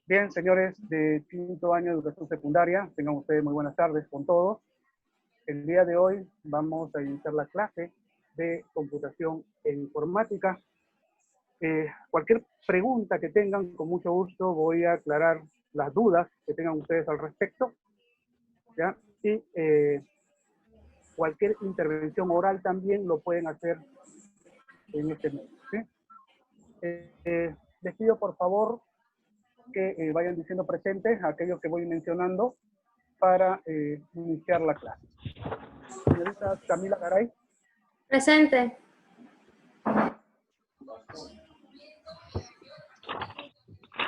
Bien, señores de quinto año de educación secundaria, tengan ustedes muy buenas tardes con todos. El día de hoy vamos a iniciar la clase de computación e informática. Cualquier pregunta que tengan, con mucho gusto voy a aclarar las dudas que tengan ustedes al respecto, ¿ya? Y cualquier intervención oral también lo pueden hacer en este medio, ¿sí? Les pido por favor que vayan diciendo presentes a aquellos que voy mencionando para iniciar la clase. Señorita Camila Garay. Presente.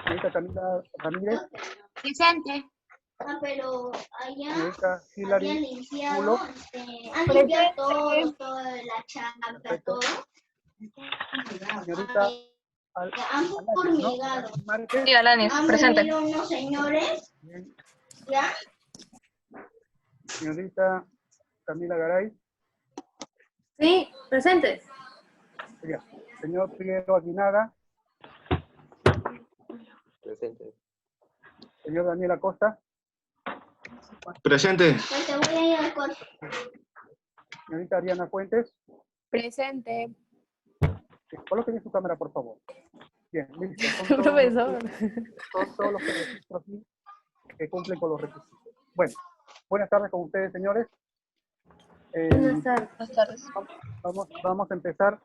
Señorita Camila Ramírez. Presente. Pero allá Señorita Hilary habían limpiado, Mulo. han limpiado toda la chapa, Perfecto. todo. Señorita Han fumigado. Alanis Márquez. Sí, Alanis, Han presente. venido unos señores, Bien. ¿ya? Señorita Camila Garay. Sí, presente. Bien. Señor Piero Aguinaga. Presente. Señor Daniel Acosta. Presente. Pues te voy a ir al coche. Señorita Ariana Fuentes. Presente. Coloquen su cámara, por favor. Bien, listo. Son Profesor. todos los que registro aquí que cumplen con los requisitos. Bueno, buenas tardes con ustedes, señores. Buenas tardes. Buenas tardes. Vamos a empezar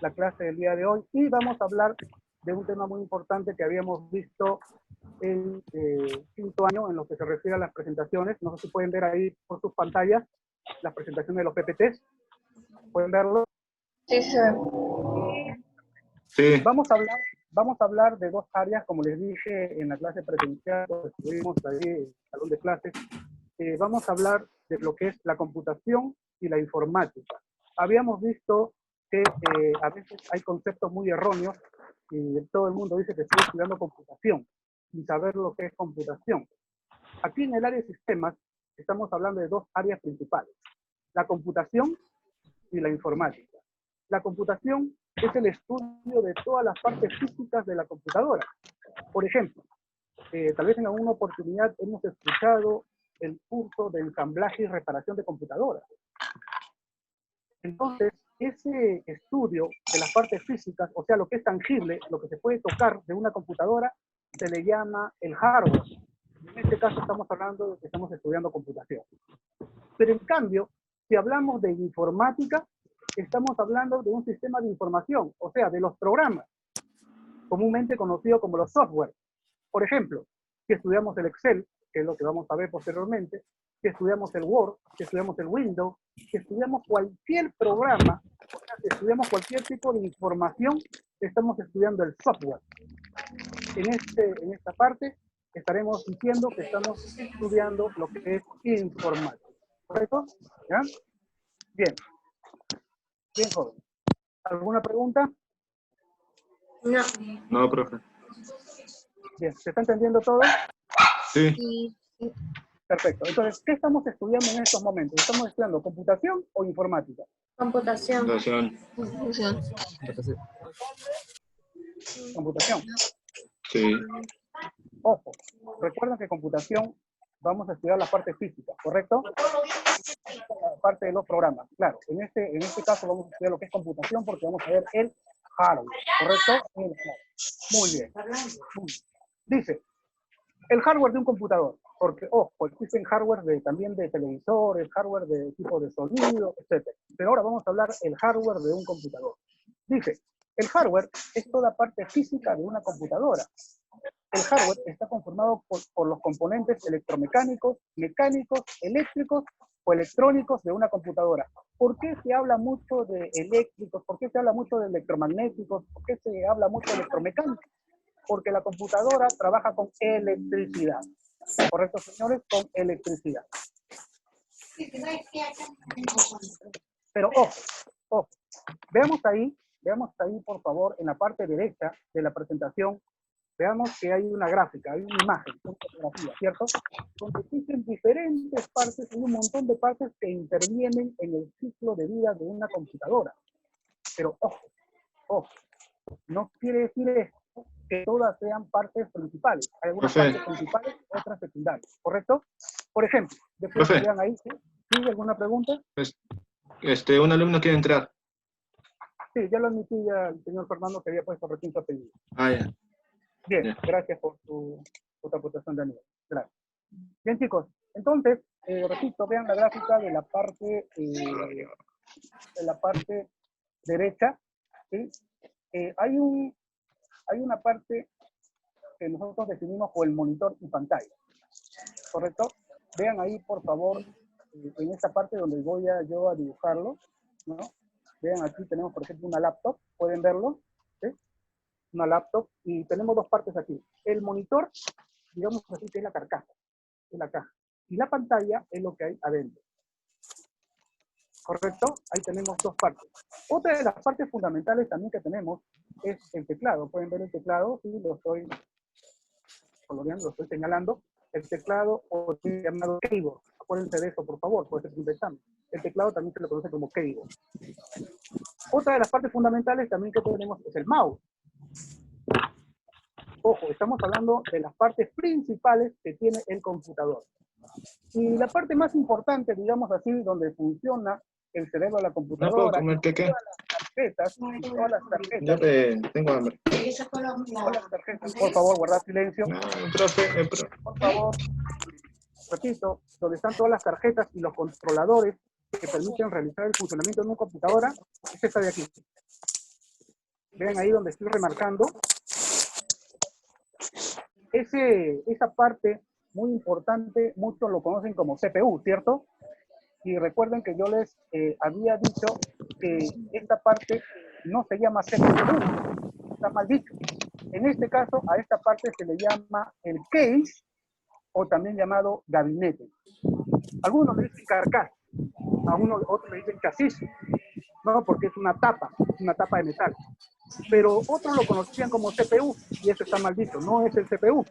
la clase del día de hoy y vamos a hablar de un tema muy importante que habíamos visto en quinto año en lo que se refiere a las presentaciones. No sé si pueden ver ahí por sus pantallas las presentaciones de los PPTs. ¿Pueden verlo? Sí, se ve. Sí. Vamos a hablar de dos áreas, como les dije en la clase presencial, cuando estuvimos ahí en el salón de clases. Vamos a hablar de lo que es la computación y la informática. Habíamos visto que a veces hay conceptos muy erróneos y todo el mundo dice que estoy estudiando computación sin saber lo que es computación. Aquí en el área de sistemas estamos hablando de dos áreas principales, la computación y la informática. La computación es el estudio de todas las partes físicas de la computadora. Por ejemplo, tal vez en alguna oportunidad hemos escuchado el curso de ensamblaje y reparación de computadoras. Entonces, ese estudio de las partes físicas, o sea, lo que es tangible, lo que se puede tocar de una computadora, se le llama el hardware. En este caso estamos hablando de que estamos estudiando computación. Pero en cambio, si hablamos de informática, estamos hablando de un sistema de información, o sea, de los programas, comúnmente conocidos como los software. Por ejemplo, si estudiamos el Excel, que es lo que vamos a ver posteriormente, si estudiamos el Word, si estudiamos el Windows, si estudiamos cualquier programa, o sea, si estudiamos cualquier tipo de información, estamos estudiando el software. En esta parte estaremos diciendo que estamos estudiando lo que es informática. ¿Correcto? ¿Ya? Bien. Bien, joven. ¿Alguna pregunta? No. No, profe. Bien. ¿Se está entendiendo todo? Sí. Perfecto. Entonces, ¿qué estamos estudiando en estos momentos? ¿Estamos estudiando computación o informática? Computación. Computación. Computación. Sí. Ojo, recuerden que computación vamos a estudiar la parte física, ¿correcto? La parte de los programas, claro. En este caso vamos a estudiar lo que es computación porque vamos a ver el hardware, ¿correcto? Muy bien. Dice, el hardware de un computador, porque, ojo, existen hardware también de televisores, hardware de tipo de sonido, etc. Pero ahora vamos a hablar el hardware de un computador. Dice, el hardware es toda parte física de una computadora. El hardware está conformado por los componentes electromecánicos, mecánicos, eléctricos o electrónicos de una computadora. ¿Por qué se habla mucho de eléctricos? ¿Por qué se habla mucho de electromagnéticos? ¿Por qué se habla mucho de electromecánicos? Porque la computadora trabaja con electricidad. ¿Correcto, señores? Con electricidad. Pero ojo, veamos ahí, por favor, en la parte derecha de la presentación, veamos que hay una gráfica, hay una imagen, una fotografía, ¿cierto? Donde existen diferentes partes, hay un montón de partes que intervienen en el ciclo de vida de una computadora. Pero ojo, no quiere decir esto que todas sean partes principales. Hay algunas Profe. partes principales, otras secundarias, ¿correcto? Por ejemplo, después Profe. que vean ahí, ¿sí? ¿Sí? ¿Alguna pregunta? Un alumno quiere entrar. Sí, ya lo admití ya el señor Fernando que había puesto recién su apellido. Ah, ya. Bien, Ya. gracias por tu aportación, Daniel. Gracias. Bien, chicos, entonces, repito, vean la gráfica de la parte derecha, ¿sí? Hay una parte que nosotros definimos como el monitor y pantalla, ¿correcto? Vean ahí, por favor, en esta parte donde voy yo a dibujarlo, ¿no? Vean, aquí tenemos, por ejemplo, una laptop, ¿pueden verlo? ¿Sí? Una laptop, y tenemos dos partes aquí. El monitor, digamos así, que es la carcasa, es la caja. Y la pantalla es lo que hay adentro. ¿Correcto? Ahí tenemos dos partes. Otra de las partes fundamentales también que tenemos es el teclado. ¿Pueden ver el teclado? Sí, lo estoy coloreando, lo estoy señalando. El teclado, o llamado keyboard. Acuérdense de eso, por favor, puede ser un examen. El teclado también se le conoce como keyboard. Otra de las partes fundamentales también que tenemos es el mouse. Ojo, estamos hablando de las partes principales que tiene el computador. Y la parte más importante, digamos así, donde funciona el cerebro de la ¿No puedo computadora, comer queque? todas las Ya tarjetas, tengo hambre. por favor, guardad silencio, No, profe, por favor, repito, donde están todas las tarjetas y los controladores que permiten realizar el funcionamiento de una computadora, es esta de aquí. Vean ahí donde estoy remarcando. Esa parte muy importante, muchos lo conocen como CPU, ¿cierto? Y recuerden que yo les había dicho que esta parte no se llama CPU, está mal dicho. En este caso, a esta parte se le llama el case, o también llamado gabinete. Algunos le dicen carcasa, otros le dicen chasis, ¿no? Porque es una tapa de metal. Pero otros lo conocían como CPU, y eso está mal dicho, no es el CPU.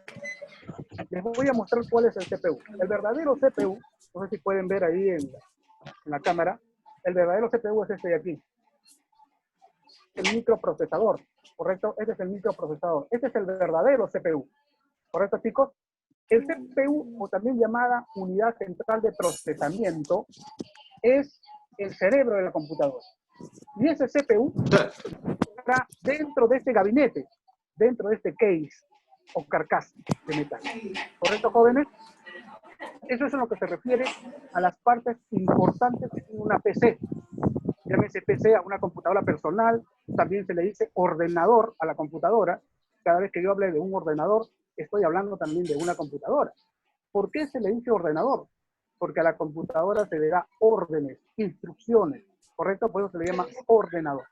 Les voy a mostrar cuál es el CPU. El verdadero CPU, no sé si pueden ver ahí en la cámara, el verdadero CPU es este de aquí. El microprocesador, ¿correcto? Este es el microprocesador. Este es el verdadero CPU. ¿Correcto, chicos? El CPU, o también llamada unidad central de procesamiento, es el cerebro de la computadora. Y ese CPU está dentro de este gabinete, dentro de este case o carcasa de metal. ¿Correcto, jóvenes? Eso es en lo que se refiere a las partes importantes de una PC. Llámese PC a una computadora personal, también se le dice ordenador a la computadora. Cada vez que yo hable de un ordenador, estoy hablando también de una computadora. ¿Por qué se le dice ordenador? Porque a la computadora se le da órdenes, instrucciones, ¿correcto? Por eso se le llama ordenador,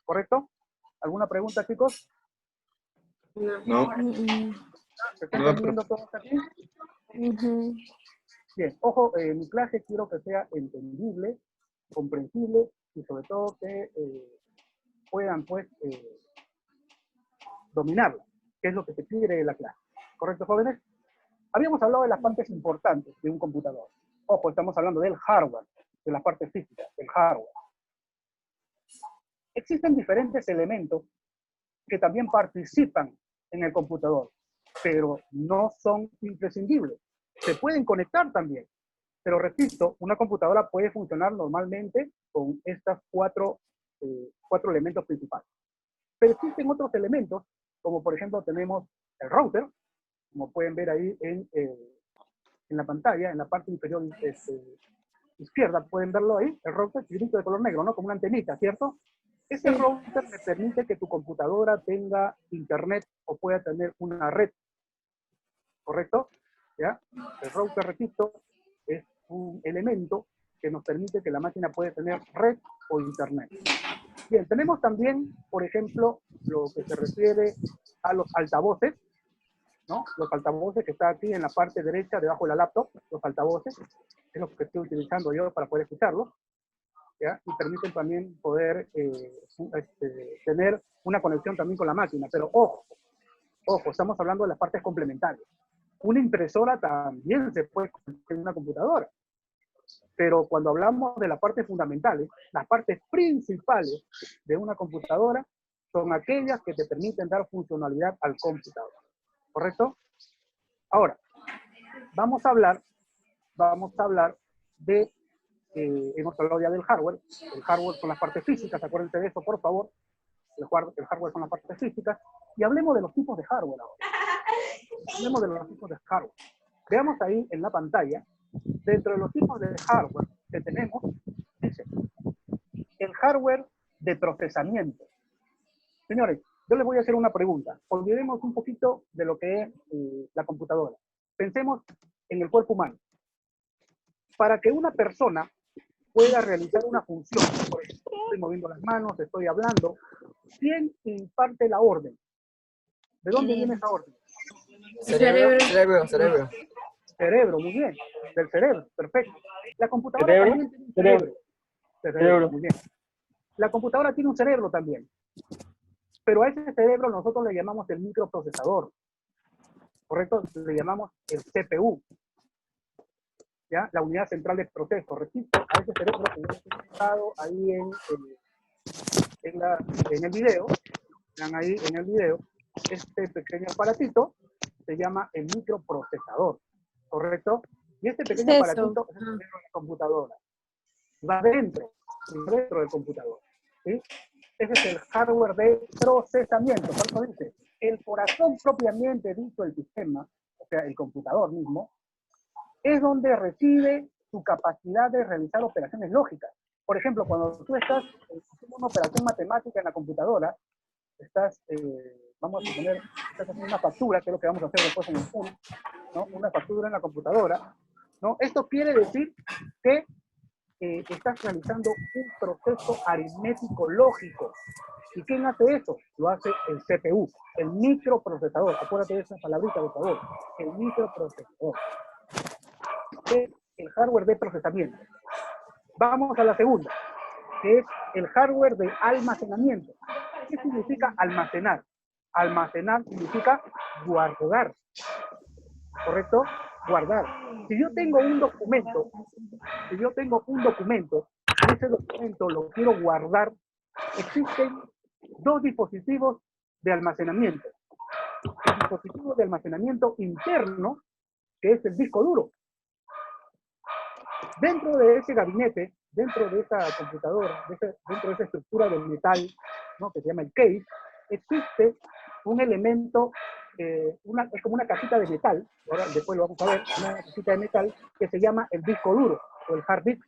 ¿correcto? ¿Alguna pregunta, chicos? No. ¿Se está entendiendo todo aquí? Bien, ojo, mi clase quiero que sea entendible, comprensible y sobre todo que puedan, pues, dominarla, que es lo que se quiere de la clase. ¿Correcto, jóvenes? Habíamos hablado de las partes importantes de un computador. Ojo, estamos hablando del hardware, de la parte física, del hardware. Existen diferentes elementos que también participan en el computador, pero no son imprescindibles. Se pueden conectar también, pero repito, una computadora puede funcionar normalmente con estos cuatro elementos principales. Pero existen otros elementos, como por ejemplo tenemos el router, como pueden ver ahí en la pantalla, en la parte inferior izquierda, pueden verlo ahí, el router chiquitito de color negro, ¿no? Como una antenita, ¿cierto? Este router me permite que tu computadora tenga internet o pueda tener una red, ¿correcto? ¿Ya? El router, repito, es un elemento que nos permite que la máquina pueda tener red o internet. Bien, tenemos también, por ejemplo, lo que se refiere a los altavoces, ¿no? Los altavoces que están aquí en la parte derecha, debajo de la laptop, los altavoces, es lo que estoy utilizando yo para poder escucharlos, ¿ya? Y permiten también poder tener una conexión también con la máquina. Pero ojo, estamos hablando de las partes complementarias. Una impresora también se puede conectar en una computadora. Pero cuando hablamos de las partes fundamentales, las partes principales de una computadora son aquellas que te permiten dar funcionalidad al computador. ¿Correcto? Ahora, vamos a hablar de, hemos hablado ya del hardware. El hardware son las partes físicas, acuérdense de eso, por favor. El hardware son las partes físicas. Y hablemos de los tipos de hardware ahora. Hablemos de los tipos de hardware. Veamos ahí en la pantalla, dentro de los tipos de hardware que tenemos, dice, el hardware de procesamiento. Señores, yo les voy a hacer una pregunta. Olvidemos un poquito de lo que es la computadora. Pensemos en el cuerpo humano. Para que una persona pueda realizar una función, por ejemplo, estoy moviendo las manos, estoy hablando, ¿quién imparte la orden? ¿De dónde viene esa orden? Cerebro. Cerebro, muy bien. Del cerebro, perfecto. La computadora también tiene un cerebro. Muy bien. La computadora tiene un cerebro también. Pero a ese cerebro nosotros le llamamos el microprocesador. ¿Correcto? Le llamamos el CPU. ¿Ya? La unidad central de proceso. Repito, a ese cerebro que hemos presentado ahí en el video. Vean ahí en el video. Este pequeño aparatito se llama el microprocesador. ¿Correcto? Y este pequeño aparatito es el cerebro de la computadora. Va dentro del computador. ¿Sí? Ese es el hardware de procesamiento. Por eso dice, el corazón propiamente dicho del sistema, o sea, el computador mismo, es donde recibe su capacidad de realizar operaciones lógicas. Por ejemplo, cuando tú estás haciendo una operación matemática en la computadora, estás, vamos a suponer, estás haciendo una factura, que es lo que vamos a hacer después en el curso, ¿no? Una factura en la computadora, ¿no? Esto quiere decir que estás realizando un proceso aritmético lógico. ¿Y quién hace eso? Lo hace el CPU, el microprocesador. Acuérdate de esa palabrita, por favor. El microprocesador. Es el hardware de procesamiento. Vamos a la segunda, que es el hardware de almacenamiento. ¿Qué significa almacenar? Almacenar significa guardar. ¿Correcto? Guardar. Si yo tengo un documento, y ese documento lo quiero guardar, existen dos dispositivos de almacenamiento. El dispositivo de almacenamiento interno, que es el disco duro. Dentro de ese gabinete, dentro de esa computadora, dentro de esa estructura de metal, ¿no? Que se llama el case, existe un elemento, es como una cajita de metal, ahora después lo vamos a ver, una cajita de metal que se llama el disco duro o el hard disk.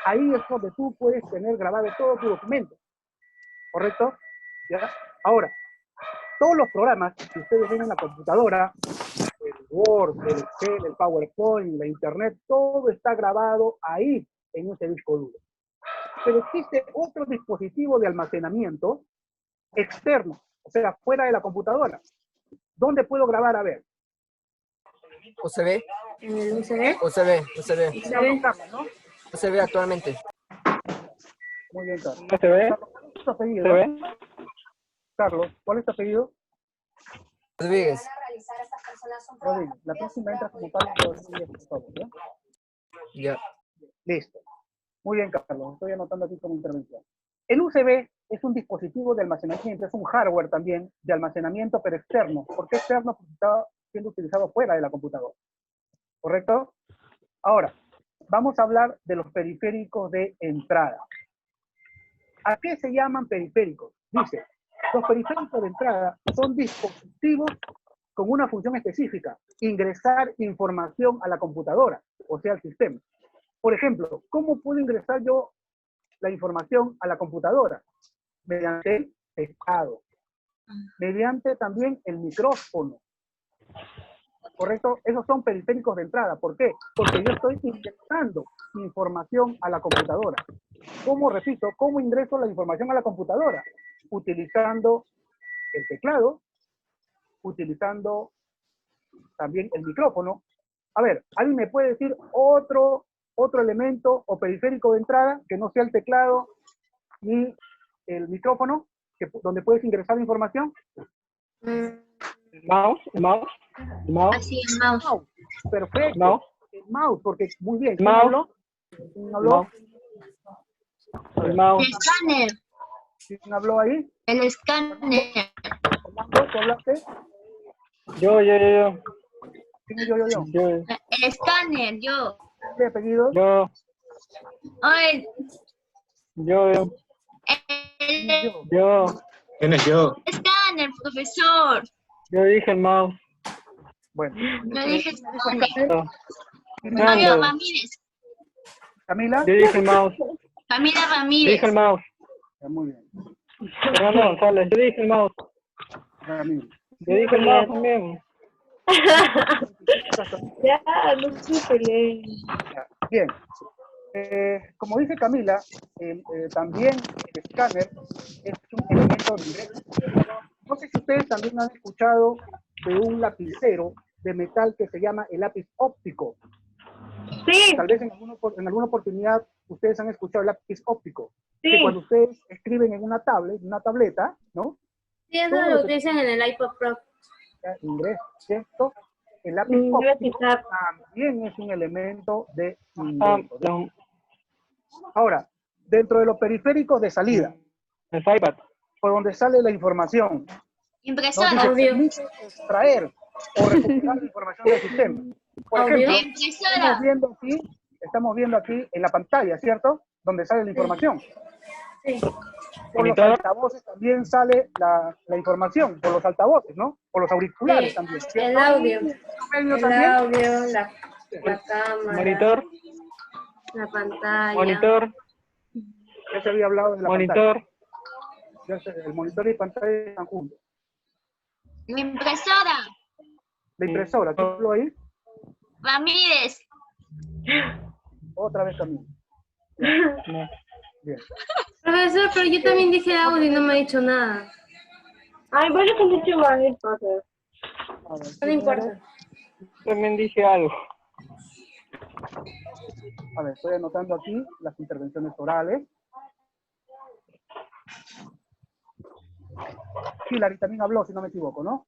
Ahí es donde tú puedes tener grabado todo tu documento, ¿correcto? ¿Ya? Ahora, todos los programas que ustedes ven en la computadora, el Word, el Excel, el PowerPoint, la Internet, todo está grabado ahí en ese disco duro. Pero existe otro dispositivo de almacenamiento externo, o sea, fuera de la computadora. ¿Dónde puedo grabar? A ver. USB. ¿En el USB? USB. ¿No? USB actualmente. Muy bien, Carlos. ¿USB? ¿Cuál es tu apellido? Carlos, ¿cuál es tu apellido? Rodríguez. Rodríguez. La próxima entra como Carlos Rodríguez, por favor, ¿ya? Ya. Listo. Muy bien, Carlos. Estoy anotando aquí como intervención. El USB es un dispositivo de almacenamiento, es un hardware también de almacenamiento, pero externo. ¿Por qué externo? Porque está siendo utilizado fuera de la computadora. ¿Correcto? Ahora, vamos a hablar de los periféricos de entrada. ¿A qué se llaman periféricos? Dice, los periféricos de entrada son dispositivos con una función específica, ingresar información a la computadora, o sea, al sistema. Por ejemplo, ¿cómo puedo ingresar yo la información a la computadora? Mediante el teclado, mediante también el micrófono. ¿Correcto? Esos son periféricos de entrada. ¿Por qué? Porque yo estoy ingresando información a la computadora. ¿Cómo, repito, cómo ingreso la información a la computadora? Utilizando el teclado, utilizando también el micrófono. A ver, ¿alguien me puede decir otro elemento o periférico de entrada que no sea el teclado ni el micrófono, donde puedes ingresar información? Mouse. Así, el mouse. Perfecto. Mouse. El mouse, porque muy bien. ¿Quién Mouse. habló? ¿Quién habló? El mouse. El escáner. ¿Quién habló ahí? El escáner. Fernando, ¿tú hablaste? Yo. ¿Quién es yo? El escáner, yo. ¿Qué apellido? Yo. Oye, Yo. el Yo. ¿Quién es yo? escáner, profesor. Yo dije el mouse. Bueno. Yo dije Nando. Camila Ramírez. ¿Camila? Yo dije el mouse. Camila Yo Ramírez. dije el mouse. Ya, muy bien. Fernando González. Yo dije el mouse. Camila. Yo dije el mouse también. Ya, no se peleen. Ya, bien. Como dice Camila, también el escáner es un elemento de ingreso. No sé si ustedes también han escuchado de un lapicero de metal que se llama el lápiz óptico. Sí, Tal vez en alguna oportunidad ustedes han escuchado el lápiz óptico. sí. Que cuando ustedes escriben en una tableta, ¿no? Sí, eso lo utilizan en el iPod Pro. Ya, ingreso, ¿cierto? El lápiz Debe óptico quitar. también es un elemento de Ah, ingreso. Ahora, dentro de los periféricos de salida, el iPad. por donde sale la información, Impresora. nos Audio. permite extraer o recuperar la información del sistema. Por Audio. ejemplo, Impresora. estamos viendo aquí en la pantalla, ¿cierto? Donde sale la información. Sí. Por los Monitor. altavoces también sale la información, por los altavoces, ¿no? Por los auriculares Sí, también, el ¿cierto? audio. Medio El también. audio, la cámara, Monitor. la pantalla. Monitor. Ya se había hablado de la pantalla. Monitor. El monitor y pantalla están juntos. La impresora. La impresora, ¿qué habló ahí? Ramírez. Otra vez también. No. Bien. Profesor, pero yo también dije audio y no me ha dicho nada. Ay, vaya que dicho más. A ver, No importa. También dije algo. A ver, estoy anotando aquí las intervenciones orales. Hilary también habló, si no me equivoco, ¿no?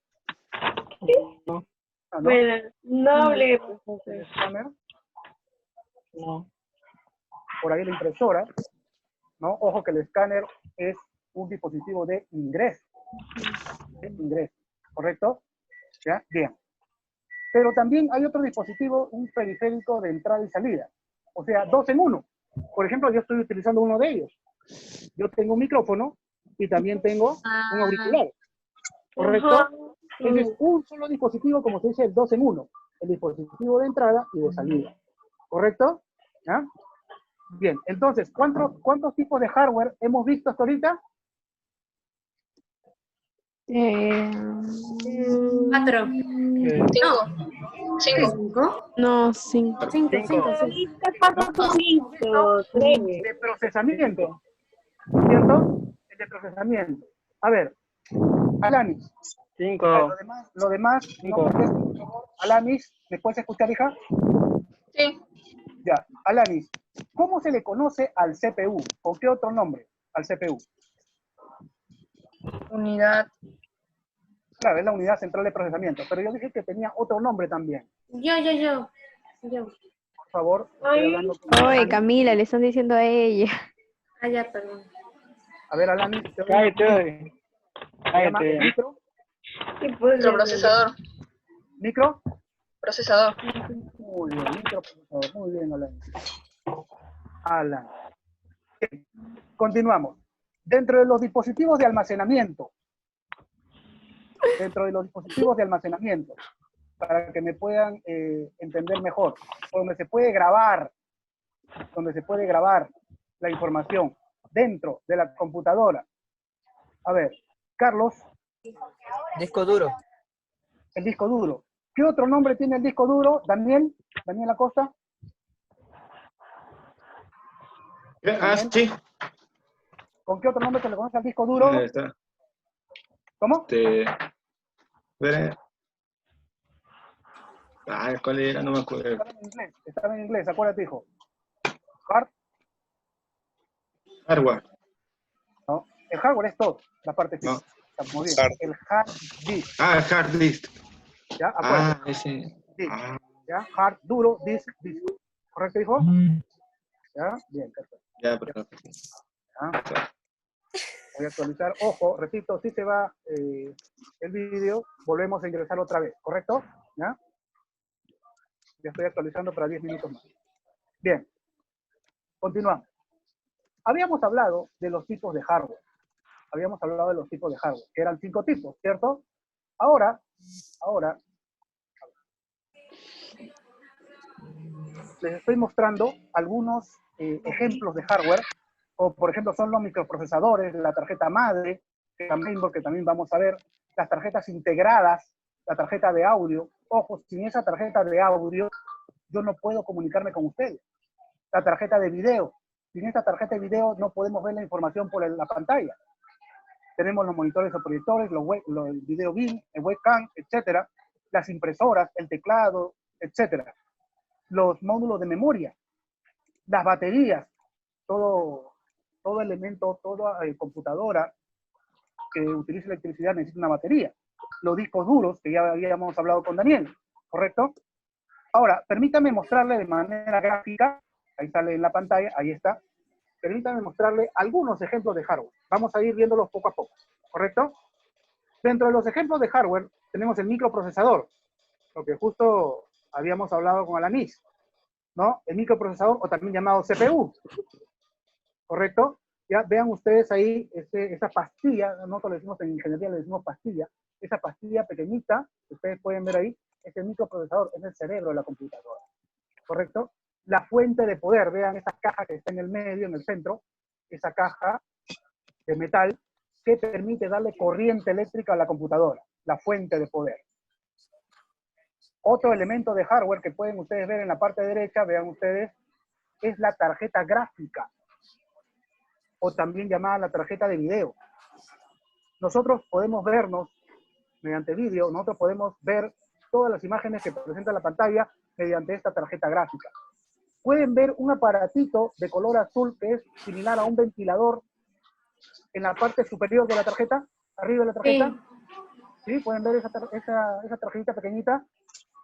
No. Ah, ¿no? Bueno, no hablé, El profesor. escáner, No. por ahí la impresora, ¿no? Ojo que el escáner es un dispositivo de ingreso. De ingreso, ¿correcto? ¿Ya? Bien. Pero también hay otro dispositivo, un periférico de entrada y salida. O sea, dos en uno. Por ejemplo, yo estoy utilizando uno de ellos. Yo tengo un micrófono y también tengo un auricular. ¿Correcto? Ese es un solo dispositivo, como se dice, el 2 en 1. El dispositivo de entrada y de salida. ¿Correcto? ¿Ya? Bien, entonces, ¿cuántos tipos de hardware hemos visto hasta ahorita? 4. No, 5. 5. De procesamiento. ¿Cierto? El de procesamiento. A ver, Alanis. 5. Lo demás, Cinco. no contesten, por favor. Alanis, ¿me puedes escuchar, hija? Sí. Ya, Alanis, ¿cómo se le conoce al CPU? ¿Con qué otro nombre al CPU? Unidad. Claro, es la unidad central de procesamiento, pero yo dije que tenía otro nombre también. Yo. Por favor, estoy hablando con Oye, Alanis. Camila, le están diciendo a ella. Ah, ya, perdón. A ver, Alanis, te Cállate. llama Cállate. micro. Procesador. ¿Micro? Procesador. Muy bien, micro, por favor. Muy bien, Alanis. Alan. Bien, continuamos. Dentro de los dispositivos de almacenamiento, para que me puedan entender mejor, donde se puede grabar la información dentro de la computadora. A ver, Carlos, Disco duro. el disco duro. ¿Qué otro nombre tiene el disco duro? Daniel Acosta. Sí. ¿Con qué otro nombre se le conoce al disco duro? Ahí está. ¿Cómo? ¿Cuál era? No me acuerdo. Estaba en inglés, acuérdate, hijo. Hardware. No, el hardware es todo, la parte física. No. Está muy bien. El hard disk, Ah, hard disk. ¿ya? Acuérdate. Ese. Disk, Ah, ¿ya? Hard, duro, disk. ¿Correcto, hijo? ¿Ya? Bien, perfecto. ya, perfecto. ¿Ya? Voy a actualizar. Ojo, repito, si se va el vídeo, volvemos a ingresar otra vez, ¿correcto? ¿Ya? Ya estoy actualizando para 10 minutos más. Bien, continuamos. Habíamos hablado de los tipos de hardware. Habíamos hablado de los tipos de hardware, que eran 5 tipos, ¿cierto? Ahora, les estoy mostrando algunos ejemplos de hardware, o por ejemplo son los microprocesadores, la tarjeta madre, que también vamos a ver, las tarjetas integradas, la tarjeta de audio. Ojo, sin esa tarjeta de audio, yo no puedo comunicarme con ustedes. La tarjeta de video, sin esta tarjeta de video no podemos ver la información por la pantalla. Tenemos los monitores o proyectores, los video beam, el webcam, etcétera, las impresoras, el teclado, etcétera. Los módulos de memoria, las baterías, todo elemento, toda computadora que utiliza electricidad necesita una batería. Los discos duros, que ya habíamos hablado con Daniel, ¿correcto? Ahora, permítame mostrarle de manera gráfica, ahí sale en la pantalla, ahí está. Permítame mostrarle algunos ejemplos de hardware. Vamos a ir viéndolos poco a poco, ¿correcto? Dentro de los ejemplos de hardware tenemos el microprocesador, lo que justo habíamos hablado con Alanis, ¿no? El microprocesador, o también llamado CPU, ¿correcto? Ya vean ustedes ahí esa pastilla, nosotros le decimos en ingeniería, le decimos pastilla, esa pastilla pequeñita, que ustedes pueden ver ahí, es el microprocesador, es el cerebro de la computadora, ¿correcto? La fuente de poder, vean esa caja que está en el medio, en el centro, esa caja de metal que permite darle corriente eléctrica a la computadora, la fuente de poder. Otro elemento de hardware que pueden ustedes ver en la parte derecha, vean ustedes, es la tarjeta gráfica, o también llamada la tarjeta de video. Nosotros podemos vernos mediante vídeo, nosotros podemos ver todas las imágenes que presenta la pantalla mediante esta tarjeta gráfica. Pueden ver un aparatito de color azul que es similar a un ventilador en la parte superior de la tarjeta, arriba de la tarjeta. ¿Sí? Pueden ver esa tarjetita pequeñita,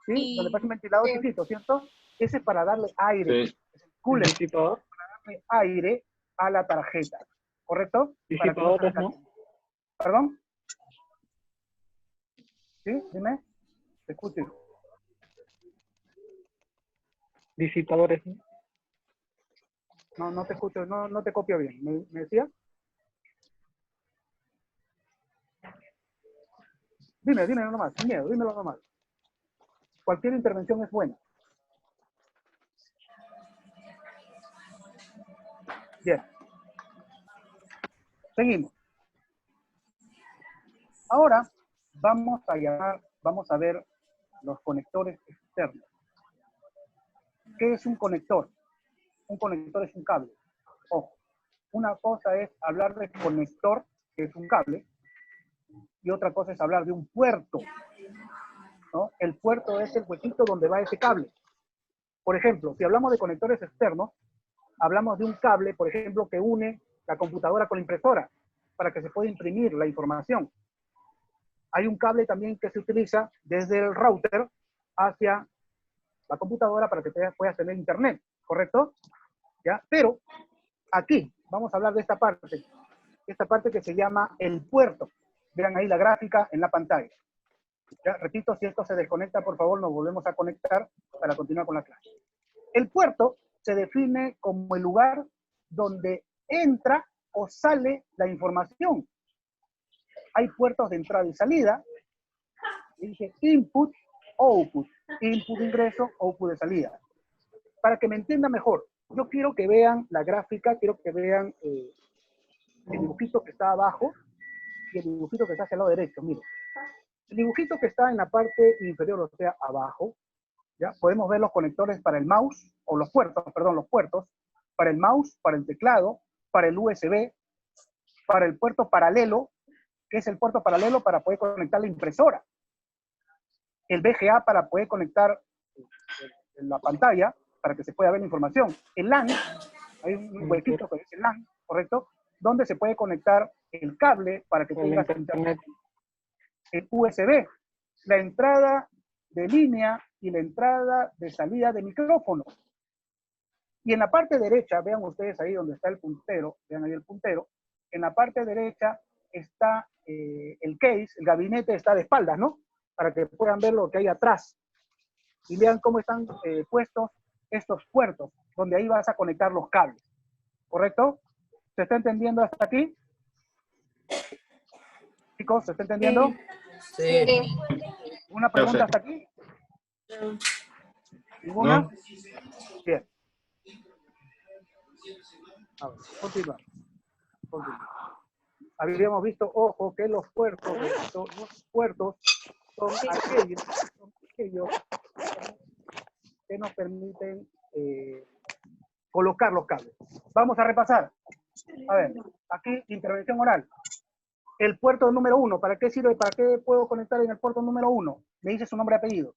¿sí? Donde pasa un ventilador chiquito, ¿cierto? Ese es para darle aire, Sí. es el cooler, Disipador. para darle aire a la tarjeta, ¿correcto? Para que no se Disipadores, ¿no? recaliente. ¿Perdón? ¿Sí? Dime. Te escucho. Disipadores, ¿no? No te escucho, no te copio bien. ¿Me decía? Dime nomás, sin miedo, dímelo nomás. Cualquier intervención es buena. Bien. Seguimos. Ahora vamos a ver los conectores externos. ¿Qué es un conector? Un conector es un cable. Ojo, una cosa es hablar de conector, que es un cable, y otra cosa es hablar de un puerto, ¿no? El puerto es el huequito donde va ese cable. Por ejemplo, si hablamos de conectores externos, hablamos de un cable, por ejemplo, que une la computadora con la impresora para que se pueda imprimir la información. Hay un cable también que se utiliza desde el router hacia la computadora para que puedas tener internet, ¿correcto? ¿Ya? Pero aquí vamos a hablar de esta parte que se llama el puerto. Vean ahí la gráfica en la pantalla. Ya, repito, si esto se desconecta, por favor, nos volvemos a conectar para continuar con la clase. El puerto se define como el lugar donde entra o sale la información. Hay puertos de entrada y salida. Dije input, output. Input de ingreso, output de salida. Para que me entienda mejor, yo quiero que vean la gráfica, quiero que vean el dibujito que está abajo y el dibujito que está hacia el lado derecho. Miren, el dibujito que está en la parte inferior, o sea, abajo, ¿ya? Podemos ver los conectores para el mouse, o los puertos, para el mouse, para el teclado, para el USB, para el puerto paralelo, que es el puerto paralelo para poder conectar la impresora. El VGA para poder conectar la pantalla, para que se pueda ver la información. El LAN, hay un huequito que dice LAN, ¿correcto? Donde se puede conectar el cable para que tengas internet. El USB, la entrada de línea y la entrada de salida de micrófono. Y en la parte derecha, vean ustedes ahí donde está el puntero, vean ahí el puntero, en la parte derecha está el case, el gabinete está de espaldas, ¿no? Para que puedan ver lo que hay atrás. Y vean cómo están puestos estos puertos, donde ahí vas a conectar los cables. ¿Correcto? ¿Se está entendiendo hasta aquí? Chicos, ¿se está entendiendo? Sí. ¿Una pregunta hasta aquí? ¿Ninguna? No. Bien. A ver, continúa. Habíamos visto, ojo, que los puertos son aquellos que nos permiten colocar los cables. Vamos a repasar. A ver, aquí intervención oral. El puerto número 1, ¿para qué sirve? ¿Para qué puedo conectar en el puerto número 1? Me dice su nombre y apellido.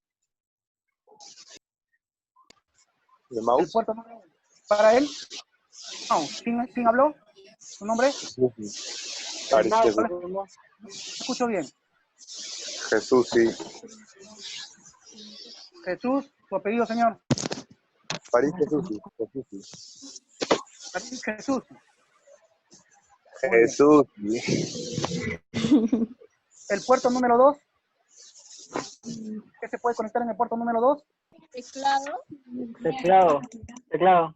¿El mouse? El puerto número 1. ¿Para él? Mouse. ¿Quién habló? ¿Su nombre? París Jesús. Escucho bien. Jesús, sí. Jesús, su apellido, señor. París Jesús, sí. Jesús, sí. París Jesús. Jesús, sí. El puerto número 2. ¿Qué se puede conectar en el puerto número 2? Teclado. Teclado.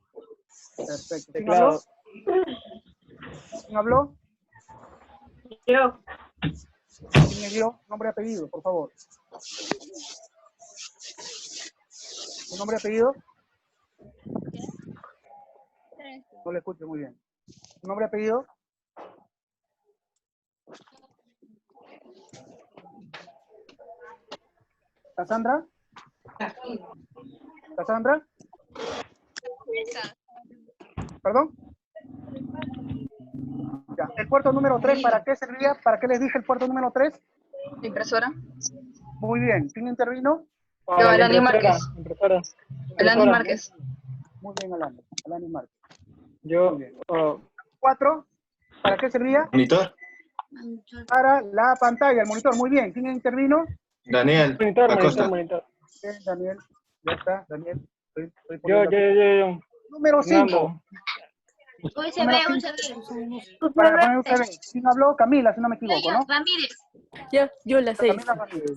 Perfecto. ¿Quién Teclado. habló? ¿Quién habló? Yo. ¿Quién me dio? Nombre y apellido, por favor. ¿Su nombre y apellido? No le escucho muy bien. ¿Su nombre y apellido? ¿Cassandra? ¿Cassandra? ¿Perdón? Ya. ¿El puerto número 3 para qué servía? ¿Para qué les dije el puerto número 3? Impresora. Muy bien. ¿Quién intervino? Yo, La Alanis impresora, Márquez. impresora. Alanis Márquez. Muy bien, Alanis Márquez. Yo, Muy bien. 4, ¿para qué servía? Monitor. Para la pantalla, el monitor. Muy bien. ¿Quién intervino? Daniel Acosta. monitor. Bien, Daniel. Ya está, Daniel. Estoy Yo. poniendo- Número 5. USB. Para poner USB. ¿Quién habló? Camila, si no me equivoco, ¿no? Ramírez. Yo la sé. Camila Ramírez.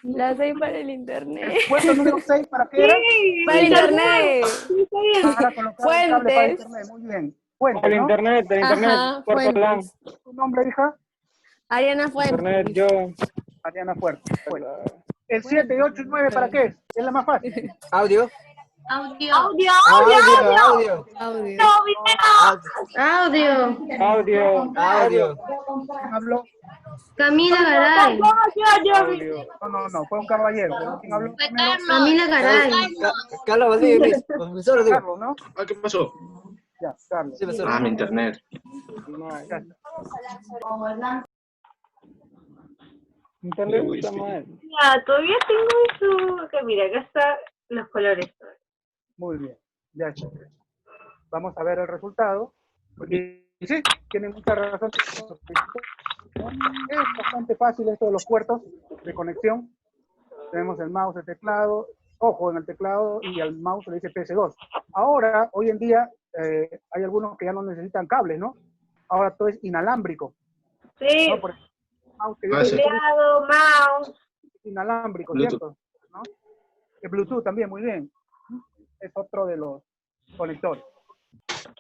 La sé para el internet. ¿El puerto número 6 para qué era? Para el internet. Para colocar el cable para internet. Muy bien. Fuentes, Para ¿no? internet, Ajá, puerto LAN. Fuentes. ¿Tu nombre, hija? Ariana Fuentes. Internet, yo. Ariana Fuerte. Bueno. El 7, 8 y 9, ¿para qué es? Es la más fácil. Audio. Audio. Audio. Audio. Audio. Audio. ¿Quién habló? Camila Garay. Audio. No, fue un caballero. ¿Quién habló? Fue Primero? Carlos. Camila Garay. Carlos Valdivia, Luis. Profesor, digo. Carlos, ¿no? Ah, ¿qué pasó? Ya, Carlos. Sí, profesor. Ah, mi internet. Ya está. Internet está mal. Ya, todavía tengo eso. Acá, mira, acá están los colores. Muy bien. Ya está. Vamos a ver el resultado. Porque sí, tienen mucha razón. Es bastante fácil esto de los puertos de conexión. Tenemos el mouse, el teclado. Ojo, en el teclado y al mouse le dice PS2. Ahora, hoy en día, hay algunos que ya no necesitan cables, ¿no? Ahora todo es inalámbrico. Sí. ¿No? Por ejemplo, el mouse que yo Sí. utilizo Mouse. es inalámbrico, Bluetooth. ¿cierto? ¿No? El Bluetooth también, muy bien. Es otro de los conectores.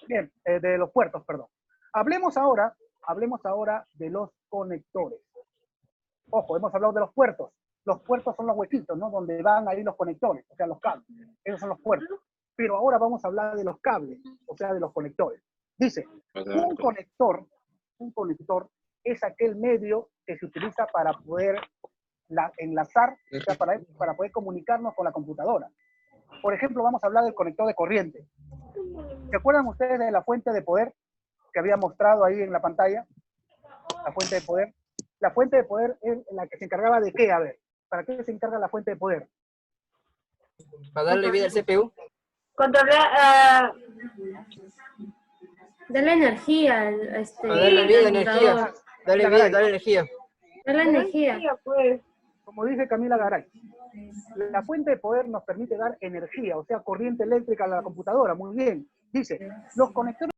Bien, de los puertos, perdón. Hablemos ahora de los conectores. Ojo, hemos hablado de los puertos. Los puertos son los huequitos, ¿no? Donde van ahí los conectores, o sea, los cables. Esos son los puertos. Pero ahora vamos a hablar de los cables, o sea, de los conectores. Dice, un conector es aquel medio que se utiliza para poder enlazar, o sea, para poder comunicarnos con la computadora. Por ejemplo, vamos a hablar del conector de corriente. ¿Se acuerdan ustedes de la fuente de poder que había mostrado ahí en la pantalla? La fuente de poder. La fuente de poder es la que se encargaba de qué, a ver. ¿Para qué se encarga la fuente de poder? Para darle vida al CPU. Controlar. Darle energía. Para darle vida, energía. Darle vida, darle energía. Darle energía. Pues. Como dice Camila Garay, la fuente de poder nos permite dar energía, o sea, corriente eléctrica a la computadora. Muy bien. Dice, los conectores